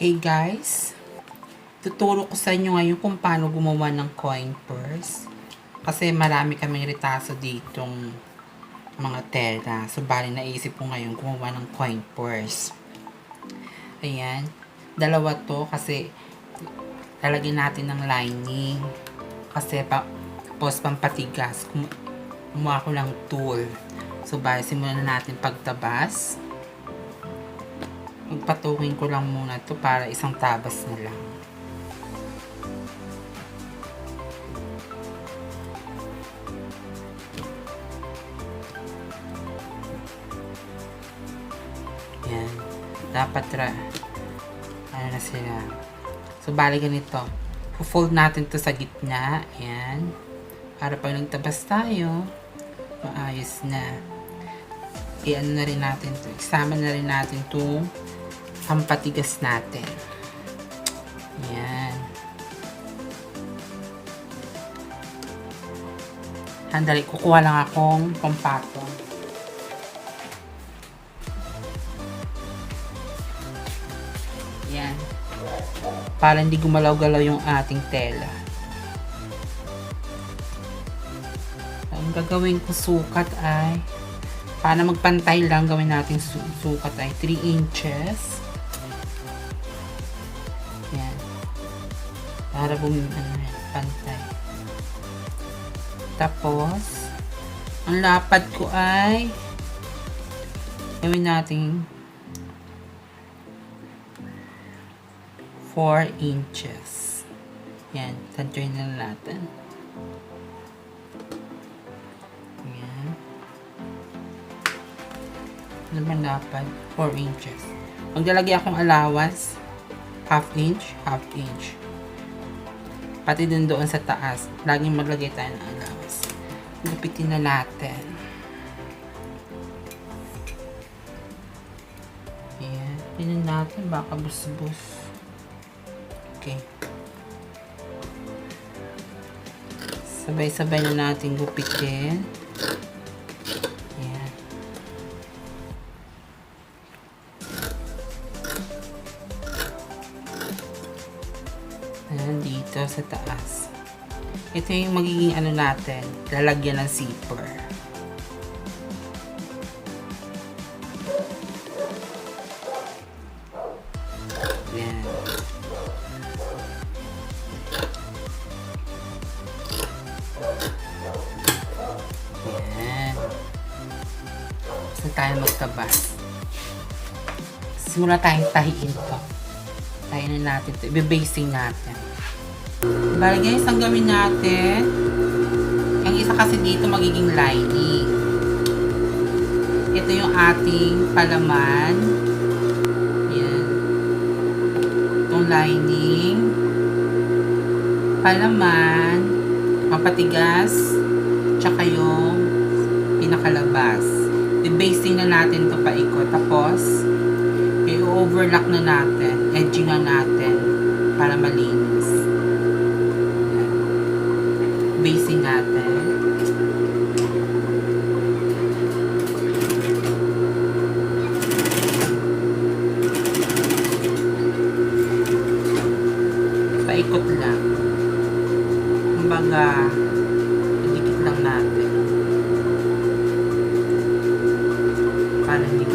Okay guys, tuturo ko sa inyo ngayon kung paano gumawa ng coin purse. Kasi marami kaming retaso ditong mga tela. So bali naisip ko ngayon gumawa ng coin purse. Ayan, dalawa to kasi lalagyan natin ng lining. Kasi tapos pampatigas, kumuha ko ng tool. So bali simulan na natin pagtabas. Pagpatukin ko lang muna to para isang tabas na lang. Yan. Dapat ano na sila. So bali ganito. Fold natin to sa gitna. Yan. Para pag nagtabas tayo, maayos na. I-ano na rin natin to. Isama na rin natin to ang patigas natin. Yan. Handali, kukuha lang akong pampatong. Yan. Para hindi gumalaw-galaw yung ating tela. Ang gagawin ko sukat ay para magpantay lang, gawin natin sukat ay 3 inches. Yan. Para pantay. Tapos, ang lapad ko ay gawin natin 4 inches. Yan. Tantyoin na natin. Yan. Ano ba lapad? 4 inches. Maglalagay akong allowance. Half inch. Pati din doon sa taas. Laging maglagay tayo ng allowance. Gupitin na natin. Ayan. Pinan natin. Baka bus-bus. Okay. Sabay-sabay na natin gupitin. Ayan. Ayan, dito sa taas. Ito yung magiging ano natin, lalagyan ng zipper. Ayan. Ayan. Gusto tayo magtabas. Simula tayong tahiin to. Tahiin natin to. Ibe-basing natin. Bali guys, ang gawin natin, ang isa kasi dito magiging lining. Ito yung ating palaman. Yan. Itong lining. Palaman. Mapatigas. Tsaka yung pinakalabas. I-basting na natin ito paikot. Tapos, i-overlock na natin. Edging na natin para malinis. Basing natin. Paikot lang. Kumbaga, idikit lang natin. Para hindi ko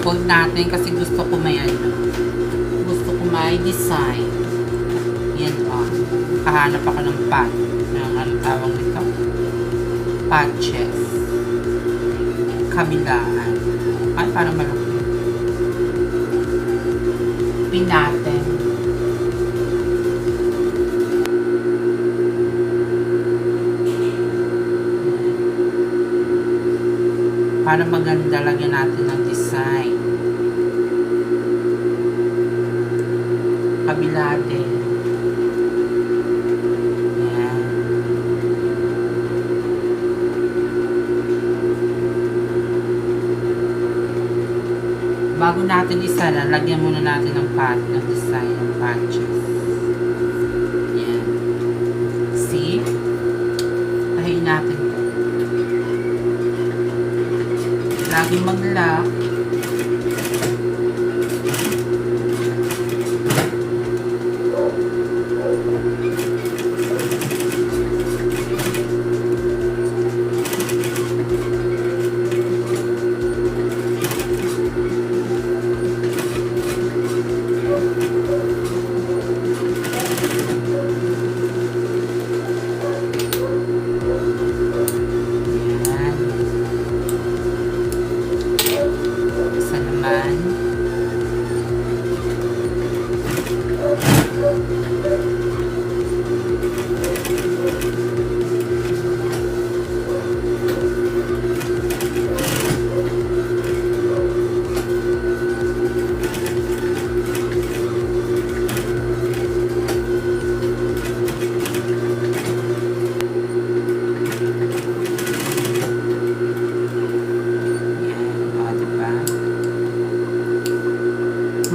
fold natin kasi gusto ko may design. Yan o. Kahanap ako ng pad. Ano tawag nito? Patches. Kabilaan. Ay, parang malaki. Pin natin. Para maganda, lagyan natin ng design. Kabila din. Yan. Bago natin isara, lagyan muna natin ng design ng patches. Yan. See? Tahin natin ito. Lagi mag-lock.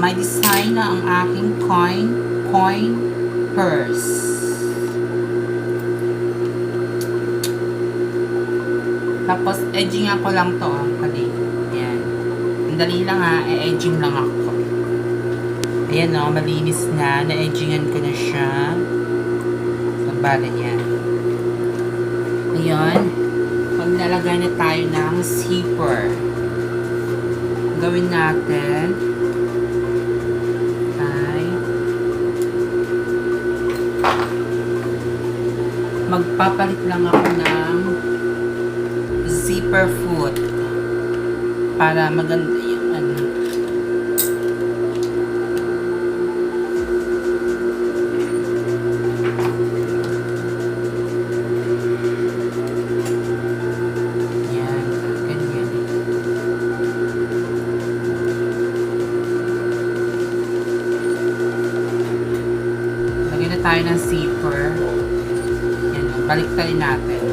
May design na ang aking coin purse. Tapos, edging ako lang to. Ayan. Ang dali lang ha, edging lang ako. Ayan o, malinis na. Na-edgingan ko na siya. So, bala niya. Ayan. Maglalagay na tayo ng zipper. Gawin natin. Magpapalit lang ako ng zipper foot para maganda yung ano. Yan, ganyan. Lagyan na tayo ng zipper. Baliktarin natin.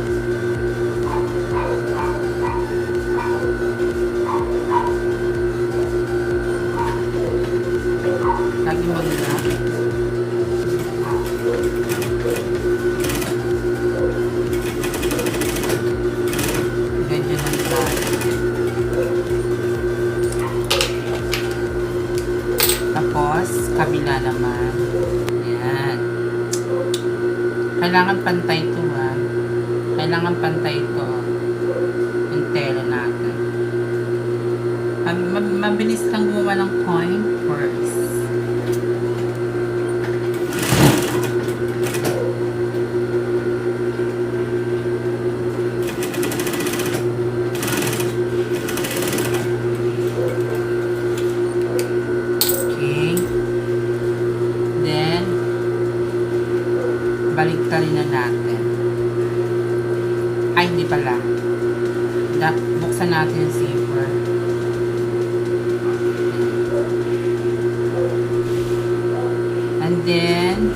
Lagi maganda. Ganyan lang tayo. Tapos, kabila naman. Yan. Kailangan pantay ito ha. Kailangan pantay ito. Yung tela natin. Mabilis lang gumawa ng coin purse. Okay. Then, baliktarin na natin. Ay, hindi pala. Buksan natin yung zipper. And then,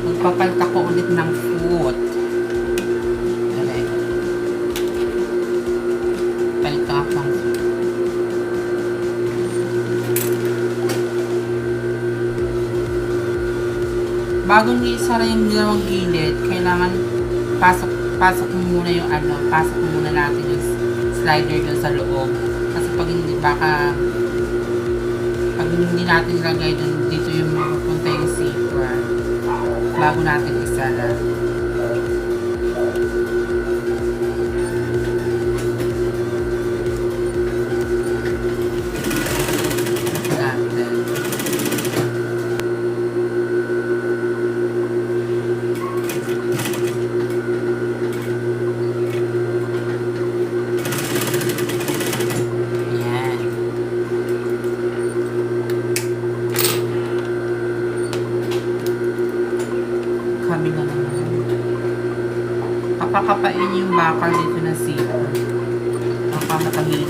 magpapalit ako ulit ng foot. Correct. Palit ako ng foot. Bago nyo isara yung dalawang gilid, kailangan pasok mo muna yung pasok mo muna natin yung slider dun sa loob. Kasi pag hindi natin ilagay dun, dito yung mapupunta yung zipper. Bago natin isara. Kabila naman. Pakakapain yung bakal dito na sito. Pakakatahin.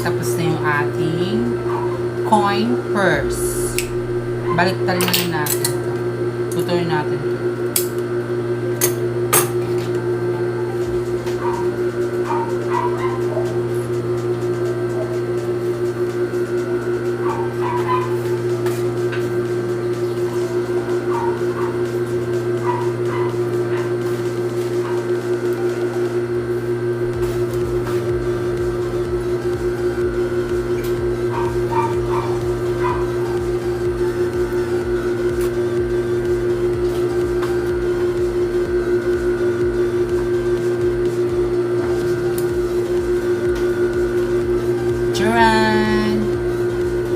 Tapos na yung ating coin purse. Baliktarin na natin ito. Tutuloy natin ito.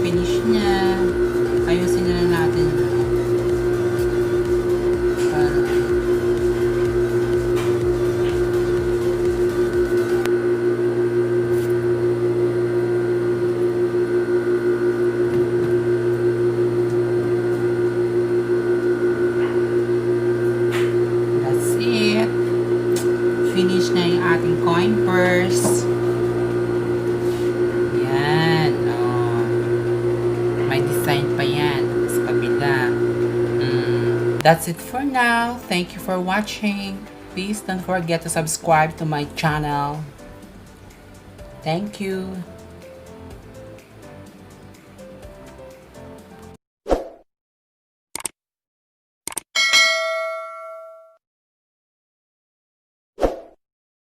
Finish niya. Ayusin na natin. That's it. Finish na yung ating coin purse. Design pa yan sa kabila. That's it for now. Thank you for watching. Please don't forget to subscribe to my channel. Thank you.